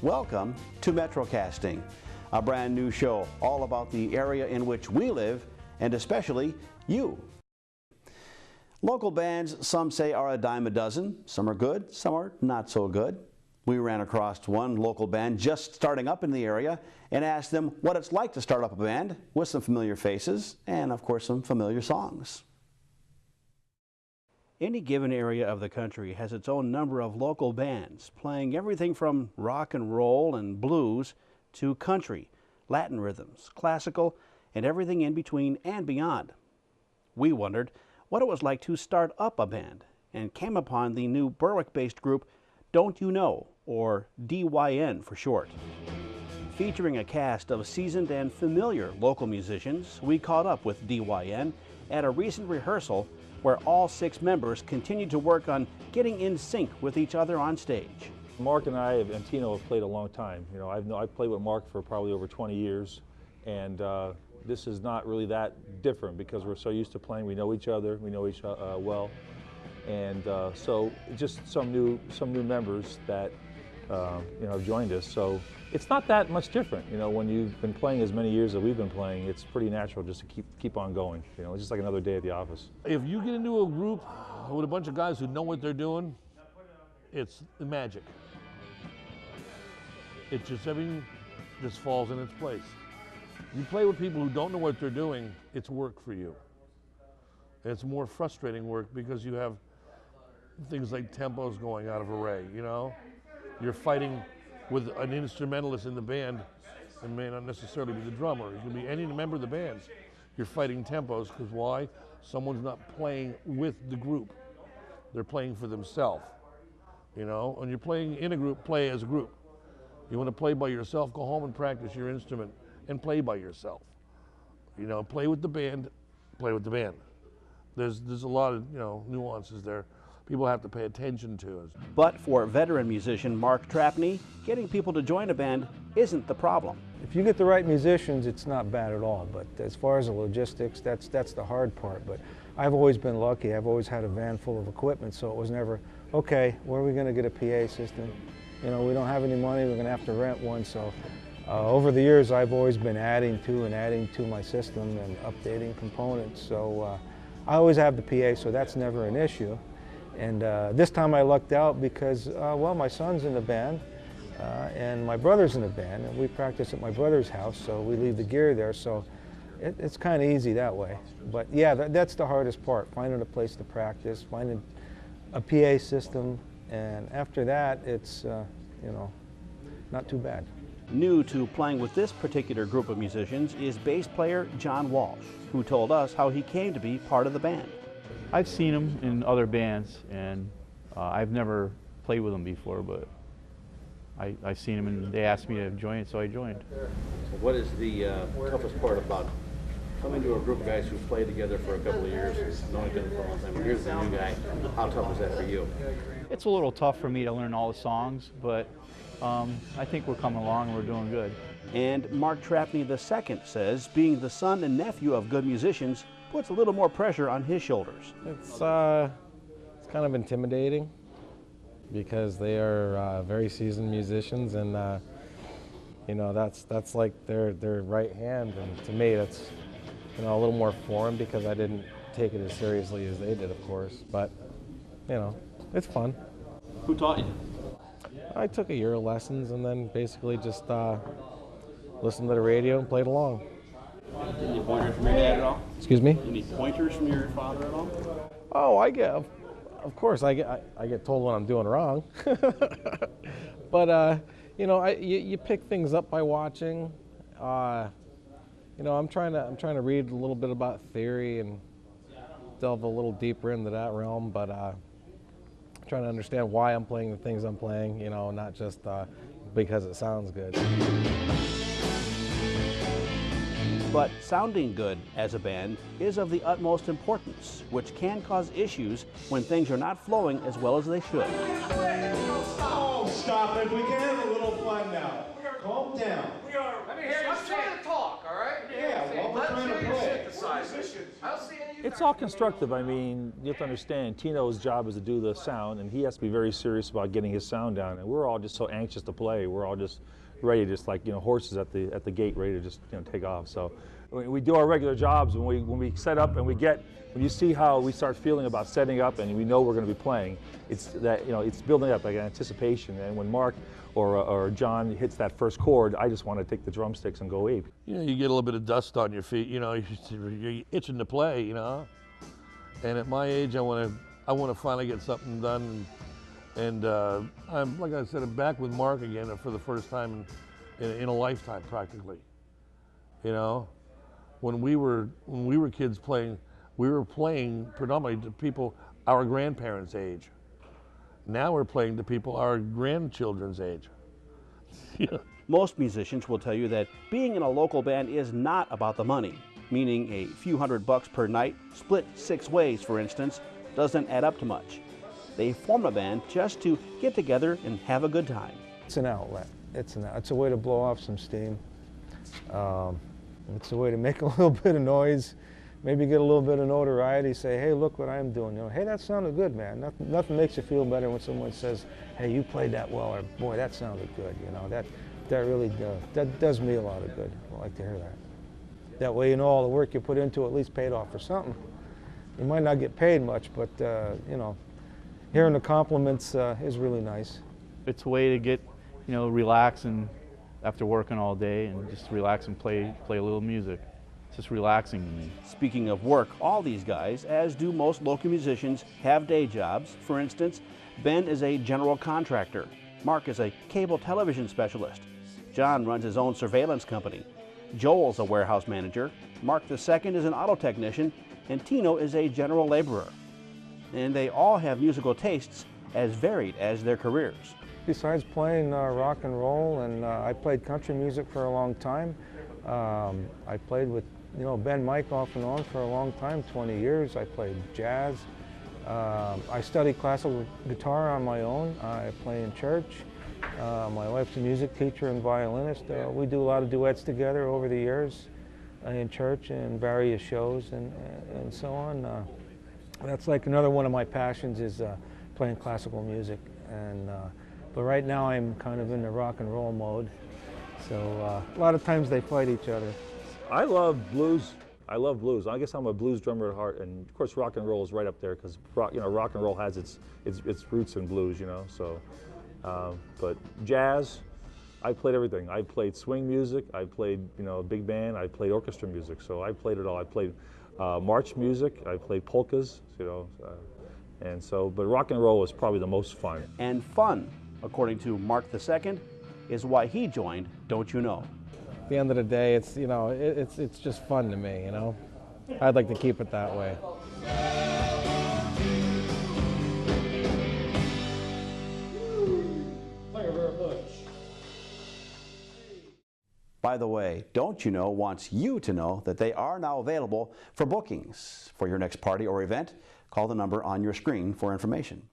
Welcome to MetroCasting, a brand new show all about the area in which we live and especially you. Local bands, some say, are a dime a dozen. Some are good, some are not so good. We ran across one local band just starting up in the area and asked them what it's like to start up a band with some familiar faces and, of course, some familiar songs. Any given area of the country has its own number of local bands playing everything from rock and roll and blues to country, Latin rhythms, classical, and everything in between and beyond. We wondered what it was like to start up a band and came upon the new Berwick-based group Don't You Know, or DYN for short. Featuring a cast of seasoned and familiar local musicians, we caught up with DYN at a recent rehearsal where all 6 members continued to work on getting in sync with each other on stage. Mark and I and Tino have played a long time. You know, I've played with Mark for probably over 20 years, and this is not really that different because we're so used to playing. We know each other, we know each other well, and so just some new members that you know, have joined us. So it's not that much different. You know, when you've been playing as many years that we've been playing, it's pretty natural just to keep on going. You know, it's just like another day at the office. If you get into a group with a bunch of guys who know what they're doing, it's the magic. It's just everything just falls in its place. You play with people who don't know what they're doing, it's work for you. It's more frustrating work because you have things like tempos going out of array, you know? You're fighting with an instrumentalist in the band. It may not necessarily be the drummer. It can be any member of the band. You're fighting tempos because why? Someone's not playing with the group. They're playing for themselves. You know, when you're playing in a group, play as a group. You want to play by yourself, go home and practice your instrument and play by yourself. You know, play with the band, play with the band. There's a lot of, you know, nuances there people have to pay attention to. But for veteran musician Mark Trapney, getting people to join a band isn't the problem. If you get the right musicians, it's not bad at all. But as far as the logistics, that's the hard part. But I've always been lucky. I've always had a van full of equipment, so it was never, okay, where are we going to get a PA system? You know, we don't have any money, we're going to have to rent one. So over the years, I've always been adding to my system and updating components. So I always have the PA, so that's never an issue. And this time I lucked out because, well, my son's in the band and my brother's in the band, and we practice at my brother's house, so we leave the gear there, so it's kind of easy that way. But yeah, that's the hardest part, finding a place to practice, finding a PA system, and after that, it's, you know, not too bad. New to playing with this particular group of musicians is bass player John Walsh, who told us how he came to be part of the band. I've seen them in other bands, and I've never played with them before, but I've seen them and they asked me to join it, so I joined. So what is the toughest part about coming to a group of guys who've played together for a couple of years, knowing each other for a long time? Here's the new guy. How tough is that for you? It's a little tough for me to learn all the songs, but I think we're coming along and we're doing good. And Mark Trapney II says being the son and nephew of good musicians puts a little more pressure on his shoulders. It's kind of intimidating because they are very seasoned musicians, and you know, that's like their right hand, and to me that's, you know, a little more foreign because I didn't take it as seriously as they did, of course, but you know, it's fun. Who taught you? I took a year of lessons and then basically just listened to the radio and played along. Any pointers from your dad at all? Excuse me? Any pointers from your father at all? Oh, of course, I get told when I'm doing wrong. But you know, you pick things up by watching. You know, I'm trying to read a little bit about theory and delve a little deeper into that realm, but trying to understand why I'm playing the things I'm playing. You know, not just because it sounds good. But sounding good as a band is of the utmost importance, which can cause issues when things are not flowing as well as they should. Oh, stop it. We can have a little on now. Calm down. Let me hear you. I'm trying to talk, all right? Yeah, well, we're trying to play. I don't see any of you. It's all constructive. I mean, you have to understand, Tino's job is to do the sound, and he has to be very serious about getting his sound down. And we're all just so anxious to play. We're all just ready, just like, you know, horses at the gate, ready to just, you know, take off. So we do our regular jobs. When we set up and when you see how we start feeling about setting up and we know we're going to be playing, it's that, you know, it's building up like an anticipation. And when Mark or John hits that first chord, I just want to take the drumsticks and go ape. You know, you get a little bit of dust on your feet, you know, you're itching to play, you know. And at my age, I want to finally get something done. And I'm, like I said, I'm back with Mark again for the first time in a lifetime, practically. You know, when we were kids playing, we were playing predominantly to people our grandparents' age. Now we're playing to people our grandchildren's age. Yeah. Most musicians will tell you that being in a local band is not about the money, meaning a few $100 per night, split 6 ways, for instance, doesn't add up to much. They form a band just to get together and have a good time. It's an outlet. It's a way to blow off some steam. It's a way to make a little bit of noise, maybe get a little bit of notoriety, say, hey, look what I'm doing. You know, hey, that sounded good, man. Nothing makes you feel better when someone says, hey, you played that well, or boy, that sounded good. You know, that really that does me a lot of good. I like to hear that. That way, you know, all the work you put into it at least paid off for something. You might not get paid much, but you know, hearing the compliments is really nice. It's a way to get, you know, relax and after working all day and just relax and play a little music. It's just relaxing to me. Speaking of work, all these guys, as do most local musicians, have day jobs. For instance, Ben is a general contractor. Mark is a cable television specialist. John runs his own surveillance company. Joel's a warehouse manager. Mark II is an auto technician, and Tino is a general laborer. And they all have musical tastes as varied as their careers. Besides playing rock and roll, and I played country music for a long time. I played with, you know, Ben Mike off and on for a long time, 20 years. I played jazz. I studied classical guitar on my own. I play in church. My wife's a music teacher and violinist. We do a lot of duets together over the years in church and various shows and so on. That's like another one of my passions is playing classical music. And but right now I'm kind of in the rock and roll mode. So a lot of times they fight each other. I love blues. I love blues. I guess I'm a blues drummer at heart, and of course rock and roll is right up there because rock and roll has its roots in blues, you know. So, but jazz, I played everything. I played swing music. I played, you know, big band. I played orchestra music. So I played it all. I played march music. I played polkas, you know, and so. But rock and roll was probably the most fun. And fun, according to Mark II, is why he joined Don't You Know. At the end of the day, it's, you know, it's just fun to me, you know. I'd like to keep it that way. By the way, Don't You Know wants you to know that they are now available for bookings for your next party or event. Call the number on your screen for information.